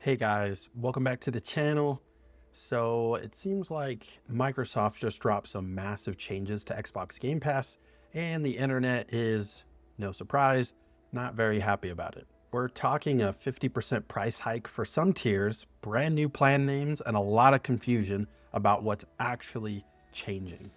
Hey guys, welcome back to the channel. So it seems like Microsoft just dropped some massive changes to Xbox Game Pass, and the internet is, no surprise, not very happy about it. We're talking a 50% price hike for some tiers, brand new plan names, and a lot of confusion about what's actually changing.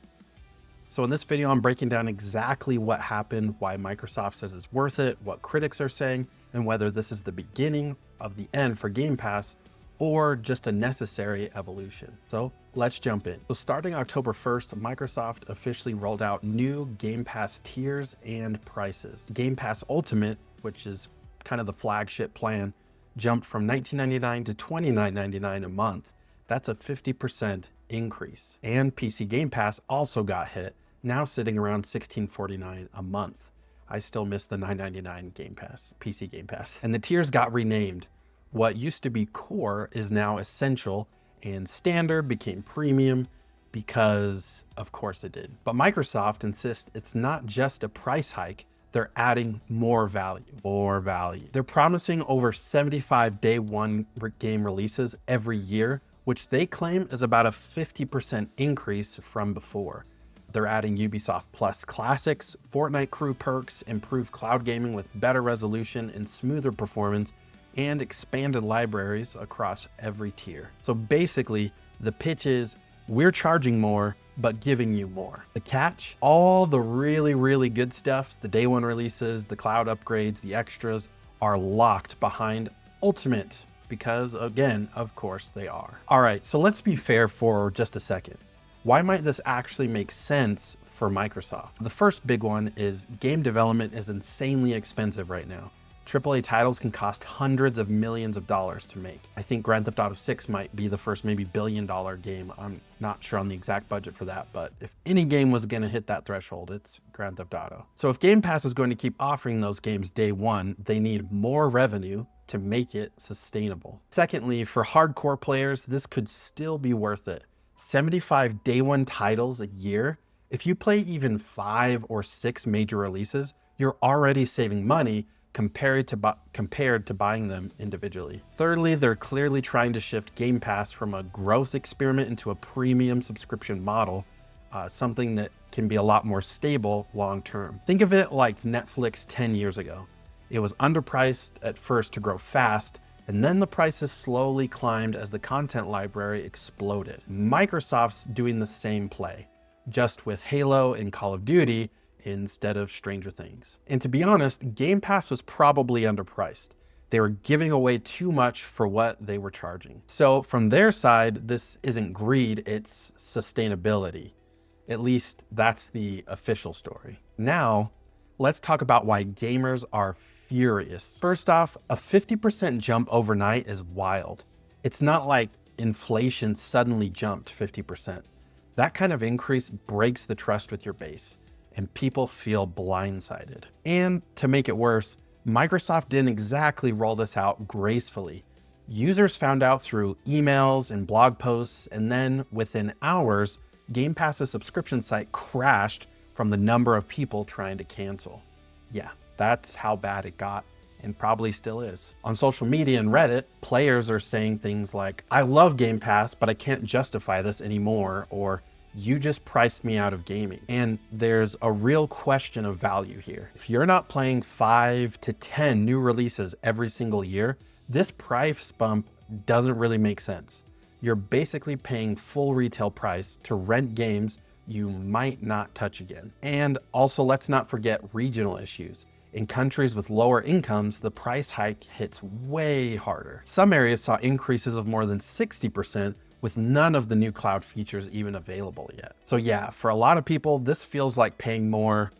So in this video, I'm breaking down exactly what happened, why Microsoft says it's worth it, what critics are saying, and whether this is the beginning of the end for Game Pass or just a necessary evolution. So let's jump in. So starting October 1st, Microsoft officially rolled out new Game Pass tiers and prices. Game Pass Ultimate, which is kind of the flagship plan, jumped from $19.99 to $29.99 a month. That's a 50% increase. And PC Game Pass also got hit, now sitting around $16.49 a month. I still miss the $9.99 Game Pass, PC Game Pass. And the tiers got renamed. What used to be Core is now Essential, and Standard became Premium because, of course it did. But Microsoft insists it's not just a price hike, they're adding more value. They're promising over 75 day one game releases every year, which they claim is about a 50% increase from before. They're adding Ubisoft Plus Classics, Fortnite Crew perks, improved cloud gaming with better resolution and smoother performance, and expanded libraries across every tier. So basically, the pitch is we're charging more, but giving you more. The catch, all the really good stuff, the day one releases, the cloud upgrades, the extras, are locked behind Ultimate, because again, of course they are. All right, so let's be fair for just a second. Why might this actually make sense for Microsoft? The first big one is game development is insanely expensive right now. AAA titles can cost hundreds of millions of dollars to make. I think Grand Theft Auto 6 might be the first maybe billion-dollar game. I'm not sure on the exact budget for that, but if any game was gonna hit that threshold, it's Grand Theft Auto. So if Game Pass is going to keep offering those games day one, they need more revenue to make it sustainable. Secondly, for hardcore players, this could still be worth it. 75 day one titles a year, if you play even 5 or 6 major releases, you're already saving money compared to buying them individually. Thirdly, they're clearly trying to shift Game Pass from a growth experiment into a premium subscription model, something that can be a lot more stable long term. Think of it like Netflix 10 years ago. It was underpriced at first to grow fast, and then the prices slowly climbed as the content library exploded. Microsoft's doing the same play, just with Halo and Call of Duty instead of Stranger Things. And to be honest, Game Pass was probably underpriced. They were giving away too much for what they were charging. So from their side, this isn't greed, it's sustainability. At least that's the official story. Now, let's talk about why gamers are furious. First off, a 50% jump overnight is wild. It's not like inflation suddenly jumped 50%. That kind of increase breaks the trust with your base, and people feel blindsided. And to make it worse, Microsoft didn't exactly roll this out gracefully. Users found out through emails and blog posts, and then within hours, Game Pass's subscription site crashed from the number of people trying to cancel. Yeah, that's how bad it got, and probably still is. On social media and Reddit, players are saying things like, "I love Game Pass, but I can't justify this anymore," or "You just priced me out of gaming." And there's a real question of value here. If you're not playing 5 to 10 new releases every single year, this price bump doesn't really make sense. You're basically paying full retail price to rent games you might not touch again. And also, let's not forget regional issues. In countries with lower incomes, the price hike hits way harder. Some areas saw increases of more than 60%, with none of the new cloud features even available yet. So yeah, for a lot of people, this feels like paying more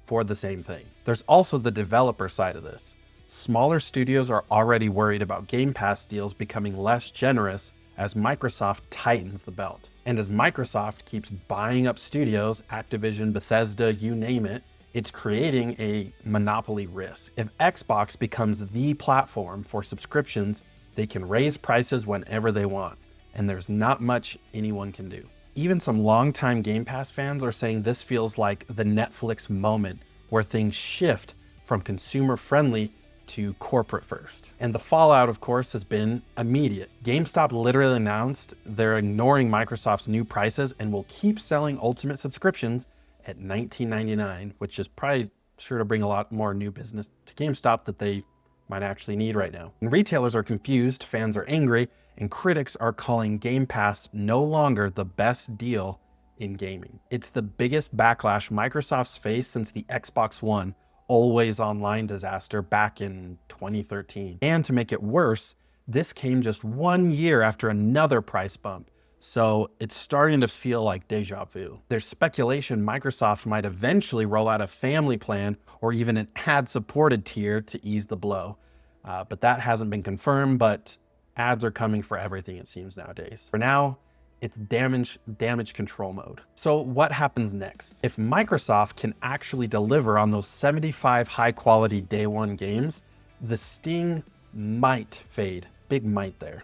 for the same thing. There's also the developer side of this. Smaller studios are already worried about Game Pass deals becoming less generous as Microsoft tightens the belt. And as Microsoft keeps buying up studios, Activision, Bethesda, you name it, it's creating a monopoly risk. If Xbox becomes the platform for subscriptions, they can raise prices whenever they want, and there's not much anyone can do. Even some longtime Game Pass fans are saying this feels like the Netflix moment, where things shift from consumer-friendly to corporate first. And the fallout, of course, has been immediate. GameStop literally announced they're ignoring Microsoft's new prices and will keep selling Ultimate subscriptions at $19.99, which is probably sure to bring a lot more new business to GameStop that they might actually need right now. And retailers are confused, fans are angry, and critics are calling Game Pass no longer the best deal in gaming. It's the biggest backlash Microsoft's faced since the Xbox One always online disaster back in 2013. And to make it worse, this came just 1 year after another price bump. So it's starting to feel like deja vu. There's speculation Microsoft might eventually roll out a family plan or even an ad-supported tier to ease the blow. But that hasn't been confirmed, but ads are coming for everything, it seems nowadays. For now, it's damage control mode. So what happens next? If Microsoft can actually deliver on those 75 high quality day one games, the sting might fade. Big might there.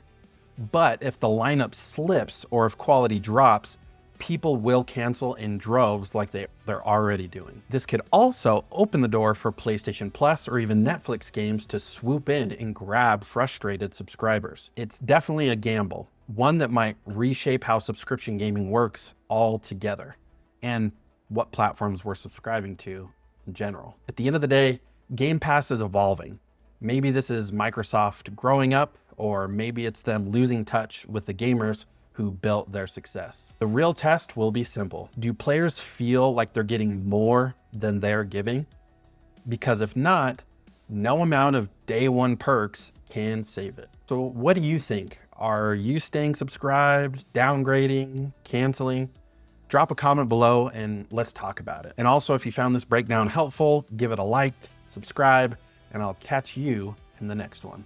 But if the lineup slips or if quality drops, people will cancel in droves like they're already doing. This could also open the door for PlayStation Plus or even Netflix games to swoop in and grab frustrated subscribers. It's definitely a gamble, one that might reshape how subscription gaming works altogether and what platforms we're subscribing to in general. At the end of the day, Game Pass is evolving. Maybe this is Microsoft growing up, or maybe it's them losing touch with the gamers who built their success. The real test will be simple. Do players feel like they're getting more than they're giving? Because if not, no amount of day one perks can save it. So what do you think? Are you staying subscribed, downgrading, canceling? Drop a comment below and let's talk about it. And also, if you found this breakdown helpful, give it a like, subscribe, and I'll catch you in the next one.